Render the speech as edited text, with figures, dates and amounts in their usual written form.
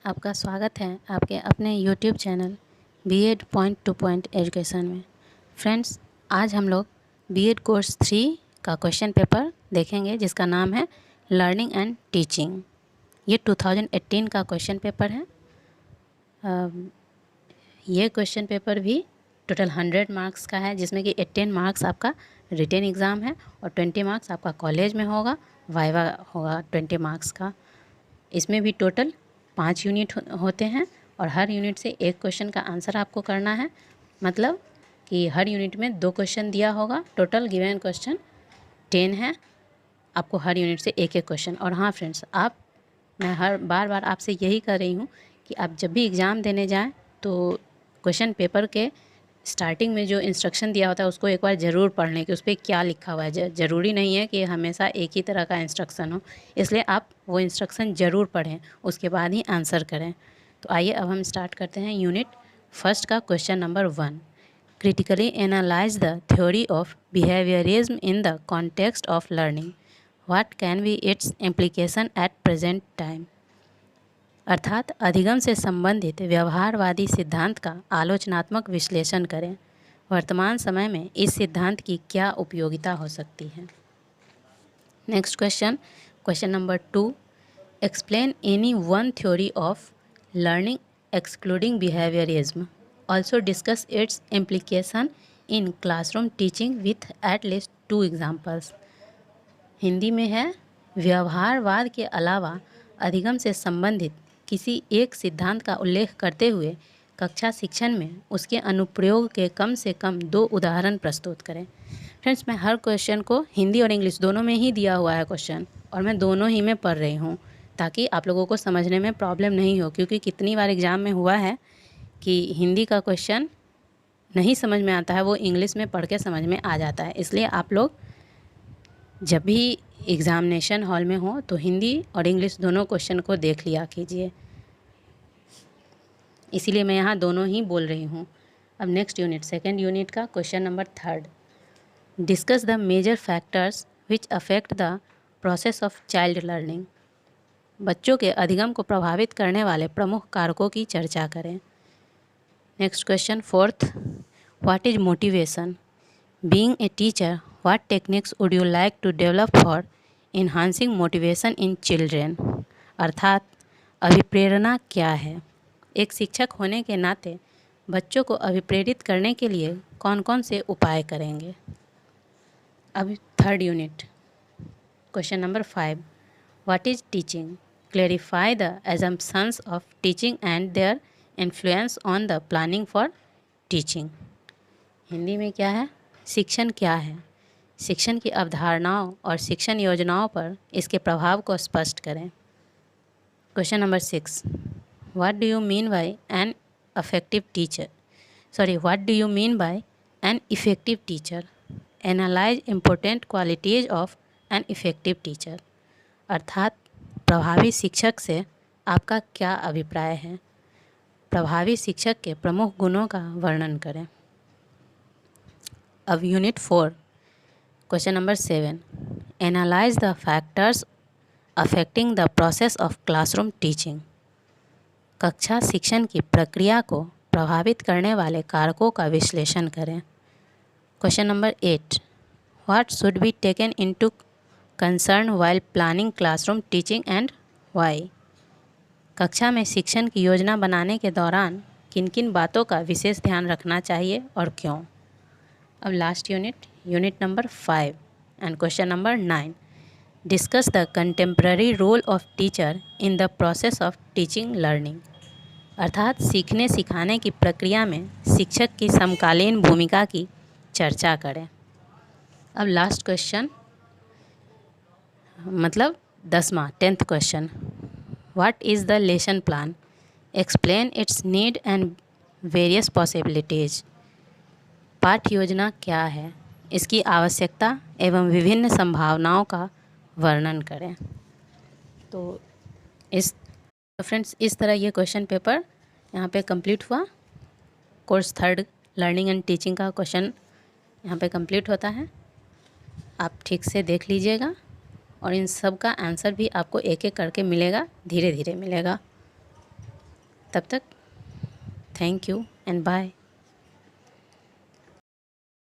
आपका स्वागत है आपके अपने YouTube channel BEd point to point education में। फ्रेंड्स, आज हम लोग बीएड कोर्स 3 का क्वेश्चन पेपर देखेंगे जिसका नाम है लर्निंग एंड टीचिंग। ये 2018 का क्वेश्चन पेपर है। ये क्वेश्चन पेपर भी टोटल 100 मार्क्स का है, जिसमें कि 18 मार्क्स आपका रिटन एग्ज़ाम है और 20 मार्क्स आपका कॉलेज में होगा, वाइवा होगा 20 मार्क्स का। इसमें भी टोटल 5 यूनिट होते हैं और हर यूनिट से एक क्वेश्चन का आंसर आपको करना है। मतलब कि हर यूनिट में 2 क्वेश्चन दिया होगा। टोटल गिवन क्वेश्चन 10 है। आपको हर यूनिट से एक एक क्वेश्चन। और हाँ फ्रेंड्स, मैं हर बार आपसे यही कर रही हूँ कि आप जब भी एग्ज़ाम देने जाएं तो क्वेश्चन पेपर के स्टार्टिंग में जो इंस्ट्रक्शन दिया होता है उसको एक बार ज़रूर पढ़ लें कि उस पर क्या लिखा हुआ है। ज़रूरी नहीं है कि हमेशा एक ही तरह का इंस्ट्रक्शन हो, इसलिए आप वो इंस्ट्रक्शन ज़रूर पढ़ें, उसके बाद ही आंसर करें। तो आइए अब हम स्टार्ट करते हैं यूनिट फर्स्ट का question number 1। Critically analyse the theory of behaviourism in the context of learning. What can be it's implication at present time. अर्थात अधिगम से संबंधित व्यवहारवादी सिद्धांत का आलोचनात्मक विश्लेषण करें। वर्तमान समय में इस सिद्धांत की क्या उपयोगिता हो सकती है। Next question number 2। Explain any one theory of learning excluding behaviourism. Also discuss it's implication in classroom teaching with at least 2 examples. Hindi में है, व्यवहारवाद के अलावा अधिगम से संबंधित किसी एक सिद्धांत का उल्लेख करते हुए कक्षा शिक्षण में उसके अनुप्रयोग के कम से कम 2 उदाहरण प्रस्तुत करें। फ्रेंड्स, मैं हर क्वेश्चन को हिंदी और इंग्लिश दोनों में ही दिया हुआ है क्वेश्चन, और मैं दोनों ही में पढ़ रही हूँ ताकि आप लोगों को समझने में प्रॉब्लम नहीं हो। क्योंकि कितनी बार एग्ज़ाम में हुआ है कि हिंदी का क्वेश्चन नहीं समझ में आता है, वो इंग्लिश में पढ़ के समझ में आ जाता है। इसलिए आप लोग जब भी एग्ज़ामिनेशन हॉल में हो तो हिंदी और इंग्लिश दोनों क्वेश्चन को देख लिया कीजिए। इसीलिए मैं यहाँ दोनों ही बोल रही हूँ। अब नेक्स्ट यूनिट, सेकेंड यूनिट का question number 3। Discuss the major factors which affect the process of child learning. बच्चों के अधिगम को प्रभावित करने वाले प्रमुख कारकों की चर्चा करें। Next question 4th। What is motivation. Being a teacher, what techniques would you like to develop for enhancing motivation in children। अर्थात अभिप्रेरणा क्या है। एक शिक्षक होने के नाते बच्चों को अभिप्रेरित करने के लिए कौन कौन से उपाय करेंगे। अब third unit, question number 5। What is teaching. Clarify the assumptions of teaching and their influence on the planning for teaching. Hindi में क्या है, शिक्षण क्या है, शिक्षण की अवधारणाओं और शिक्षण योजनाओं पर इसके प्रभाव को स्पष्ट करें। Question number 6। What do you mean by an effective teacher. Analyse important qualities of an effective teacher. अर्थात प्रभावी शिक्षक से आपका क्या अभिप्राय है। प्रभावी शिक्षक के प्रमुख गुणों का वर्णन करें। अब unit 4, question number 7। Analyse the factors affecting the process of classroom teaching. कक्षा शिक्षण की प्रक्रिया को प्रभावित करने वाले कारकों का विश्लेषण करें। Question number 8। What should be taken into concern while planning classroom teaching and why. कक्षा में शिक्षण की योजना बनाने के दौरान किन किन बातों का विशेष ध्यान रखना चाहिए और क्यों। अब last unit number 5 and question number 9। Discuss the contemporary role of teacher in the process of teaching learning. अर्थात सीखने सिखाने की प्रक्रिया में शिक्षक की समकालीन भूमिका की चर्चा करें। अब लास्ट क्वेश्चन, मतलब 10वां 10th question. What is the lesson plan. Explain it's need and various possibilities. पाठ योजना क्या है, इसकी आवश्यकता एवं विभिन्न संभावनाओं का वर्णन करें। तो फ्रेंड्स, इस तरह ये क्वेश्चन पेपर यहाँ पे कंप्लीट हुआ। कोर्स 3 लर्निंग एंड टीचिंग का क्वेश्चन यहाँ पे कंप्लीट होता है। आप ठीक से देख लीजिएगा और इन सब का आंसर भी आपको एक एक करके मिलेगा, धीरे धीरे मिलेगा। तब तक थैंक यू एंड बाय।